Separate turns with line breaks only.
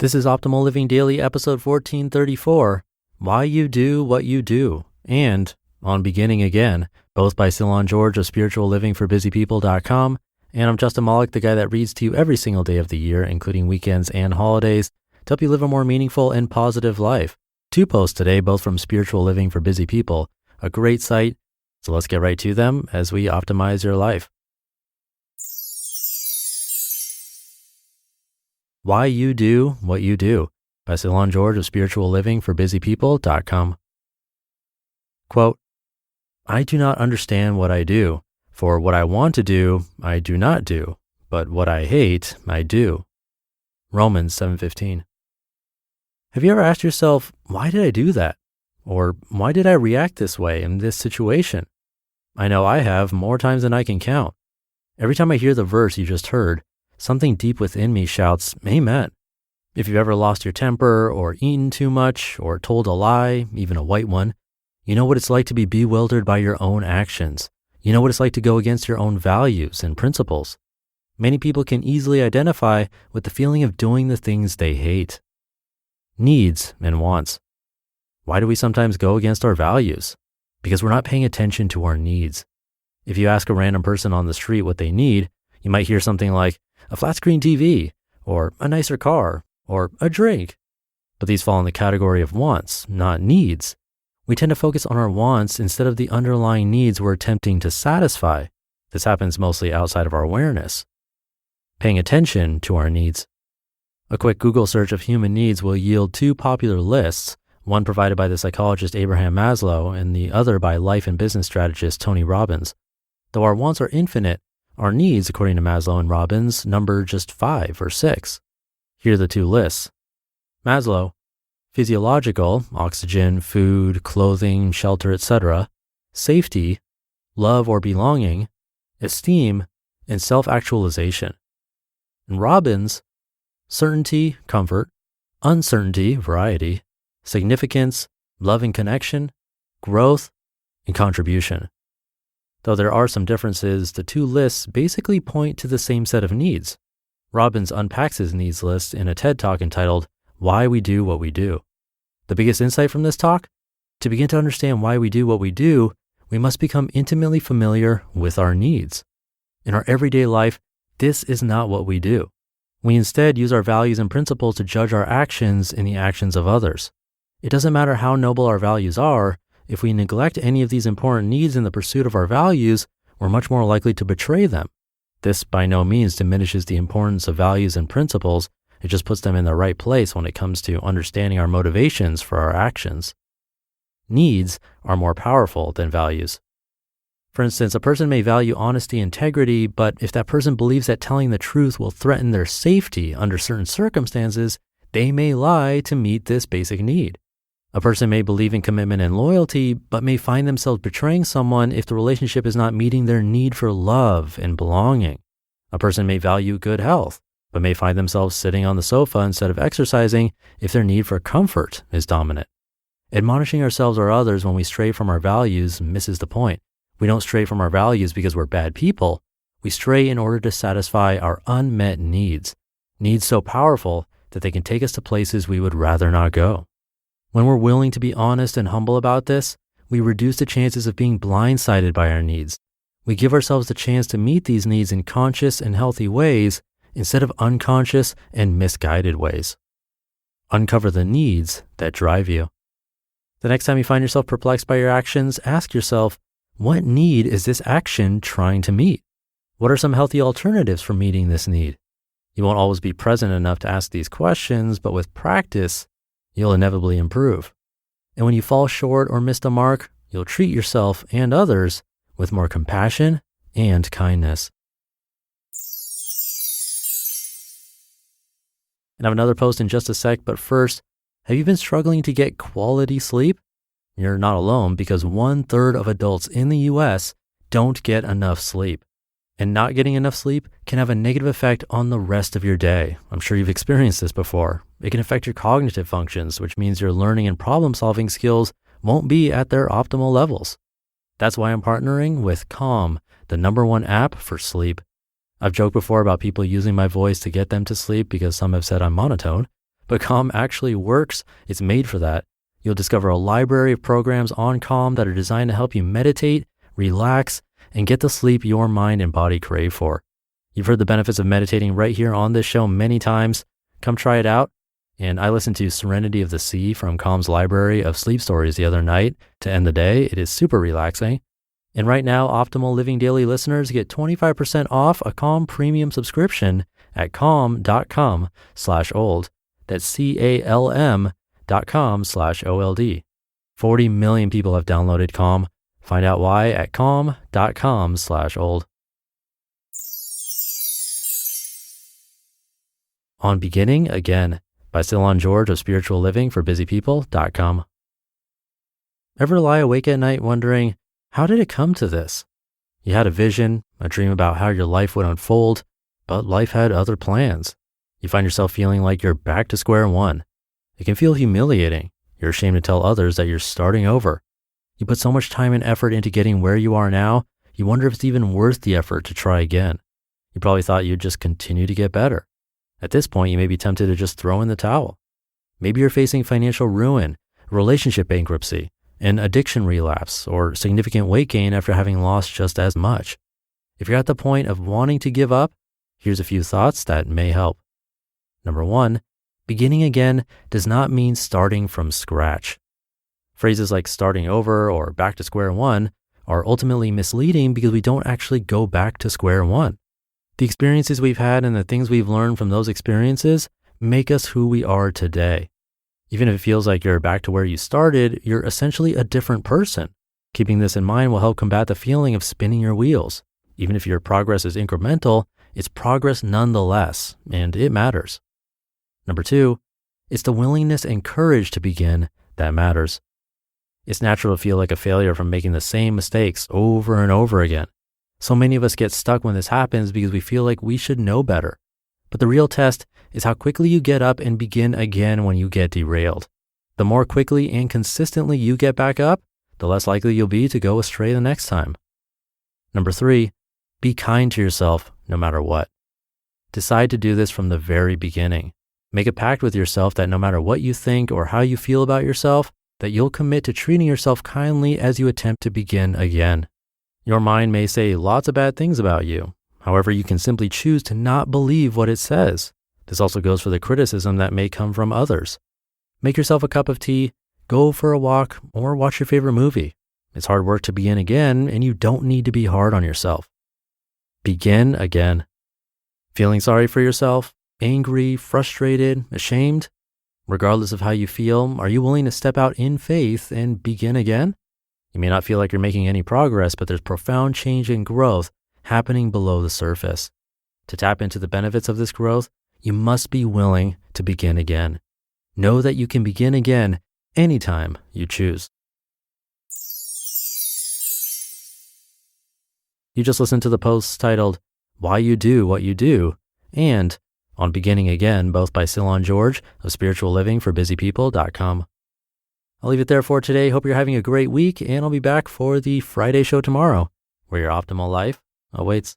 This is Optimal Living Daily, episode 1434, Why You Do What You Do, and On Beginning Again, both by Cylon George of spirituallivingforbusypeople.com. And I'm Justin Malik, the guy that reads to you every single day of the year, including weekends and holidays, to help you live a more meaningful and positive life. 2 posts today, both from Spiritual Living for Busy People, a great site. So let's get right to them as we optimize your life. Why You Do What You Do by Cylon George of spirituallivingforbusypeople.com. Quote, I do not understand what I do, for what I want to do, I do not do, but what I hate, I do. Romans 7:15. Have you ever asked yourself, why did I do that? Or why did I react this way in this situation? I know I have more times than I can count. Every time I hear the verse you just heard, something deep within me shouts, Amen. If you've ever lost your temper or eaten too much or told a lie, even a white one, you know what it's like to be bewildered by your own actions. You know what it's like to go against your own values and principles. Many people can easily identify with the feeling of doing the things they hate. Needs and wants. Why do we sometimes go against our values? Because we're not paying attention to our needs. If you ask a random person on the street what they need, you might hear something like a flat screen TV, or a nicer car, or a drink. But these fall in the category of wants, not needs. We tend to focus on our wants instead of the underlying needs we're attempting to satisfy. This happens mostly outside of our awareness. Paying attention to our needs. A quick Google search of human needs will yield 2 popular lists, one provided by the psychologist Abraham Maslow and the other by life and business strategist Tony Robbins. Though our wants are infinite, our needs, according to Maslow and Robbins, number just 5 or 6. Here are the 2 lists. Maslow, physiological, oxygen, food, clothing, shelter, etc., safety, love or belonging, esteem, and self-actualization. And Robbins, certainty, comfort, uncertainty, variety, significance, love and connection, growth, and contribution. Though there are some differences, the 2 lists basically point to the same set of needs. Robbins unpacks his needs list in a TED Talk entitled, Why We Do What We Do. The biggest insight from this talk? To begin to understand why we do what we do, we must become intimately familiar with our needs. In our everyday life, this is not what we do. We instead use our values and principles to judge our actions and the actions of others. It doesn't matter how noble our values are. If we neglect any of these important needs in the pursuit of our values, we're much more likely to betray them. This by no means diminishes the importance of values and principles. It just puts them in the right place when it comes to understanding our motivations for our actions. Needs are more powerful than values. For instance, a person may value honesty and integrity, but if that person believes that telling the truth will threaten their safety under certain circumstances, they may lie to meet this basic need. A person may believe in commitment and loyalty, but may find themselves betraying someone if the relationship is not meeting their need for love and belonging. A person may value good health, but may find themselves sitting on the sofa instead of exercising if their need for comfort is dominant. Admonishing ourselves or others when we stray from our values misses the point. We don't stray from our values because we're bad people. We stray in order to satisfy our unmet needs so powerful that they can take us to places we would rather not go. When we're willing to be honest and humble about this, we reduce the chances of being blindsided by our needs. We give ourselves the chance to meet these needs in conscious and healthy ways instead of unconscious and misguided ways. Uncover the needs that drive you. The next time you find yourself perplexed by your actions, ask yourself, what need is this action trying to meet? What are some healthy alternatives for meeting this need? You won't always be present enough to ask these questions, but with practice, you'll inevitably improve. And when you fall short or miss the mark, you'll treat yourself and others with more compassion and kindness. And I have another post in just a sec, but first, have you been struggling to get quality sleep? You're not alone, because 1/3 of adults in the US don't get enough sleep. And not getting enough sleep can have a negative effect on the rest of your day. I'm sure you've experienced this before. It can affect your cognitive functions, which means your learning and problem-solving skills won't be at their optimal levels. That's why I'm partnering with Calm, the #1 app for sleep. I've joked before about people using my voice to get them to sleep because some have said I'm monotone, but Calm actually works. It's made for that. You'll discover a library of programs on Calm that are designed to help you meditate, relax, and get the sleep your mind and body crave for. You've heard the benefits of meditating right here on this show many times. Come try it out. And I listened to Serenity of the Sea from Calm's library of sleep stories the other night to end the day. It is super relaxing. And right now, Optimal Living Daily listeners get 25% off a Calm premium subscription at calm.com/old. That's CALM.com/OLD. 40 million people have downloaded Calm. Find out why at calm.com/old. On Beginning Again by Cylon George of spirituallivingforbusypeople.com. Ever lie awake at night wondering, how did it come to this? You had a vision, a dream about how your life would unfold, but life had other plans. You find yourself feeling like you're back to square one. It can feel humiliating. You're ashamed to tell others that you're starting over. You put so much time and effort into getting where you are now, you wonder if it's even worth the effort to try again. You probably thought you'd just continue to get better. At this point, you may be tempted to just throw in the towel. Maybe you're facing financial ruin, relationship bankruptcy, an addiction relapse, or significant weight gain after having lost just as much. If you're at the point of wanting to give up, here's a few thoughts that may help. Number 1, beginning again does not mean starting from scratch. Phrases like starting over or back to square one are ultimately misleading because we don't actually go back to square one. The experiences we've had and the things we've learned from those experiences make us who we are today. Even if it feels like you're back to where you started, you're essentially a different person. Keeping this in mind will help combat the feeling of spinning your wheels. Even if your progress is incremental, it's progress nonetheless, and it matters. Number 2, it's the willingness and courage to begin that matters. It's natural to feel like a failure from making the same mistakes over and over again. So many of us get stuck when this happens because we feel like we should know better. But the real test is how quickly you get up and begin again when you get derailed. The more quickly and consistently you get back up, the less likely you'll be to go astray the next time. Number 3, be kind to yourself no matter what. Decide to do this from the very beginning. Make a pact with yourself that no matter what you think or how you feel about yourself, that you'll commit to treating yourself kindly as you attempt to begin again. Your mind may say lots of bad things about you. However, you can simply choose to not believe what it says. This also goes for the criticism that may come from others. Make yourself a cup of tea, go for a walk, or watch your favorite movie. It's hard work to begin again, and you don't need to be hard on yourself. Begin again. Feeling sorry for yourself? Angry, frustrated, ashamed? Regardless of how you feel, are you willing to step out in faith and begin again? You may not feel like you're making any progress, but there's profound change and growth happening below the surface. To tap into the benefits of this growth, you must be willing to begin again. Know that you can begin again anytime you choose. You just listened to the posts titled, Why You Do What You Do, and On Beginning Again, both by Cylon George of spirituallivingforbusypeople.com. I'll leave it there for today. Hope you're having a great week, and I'll be back for the Friday show tomorrow, where your optimal life awaits.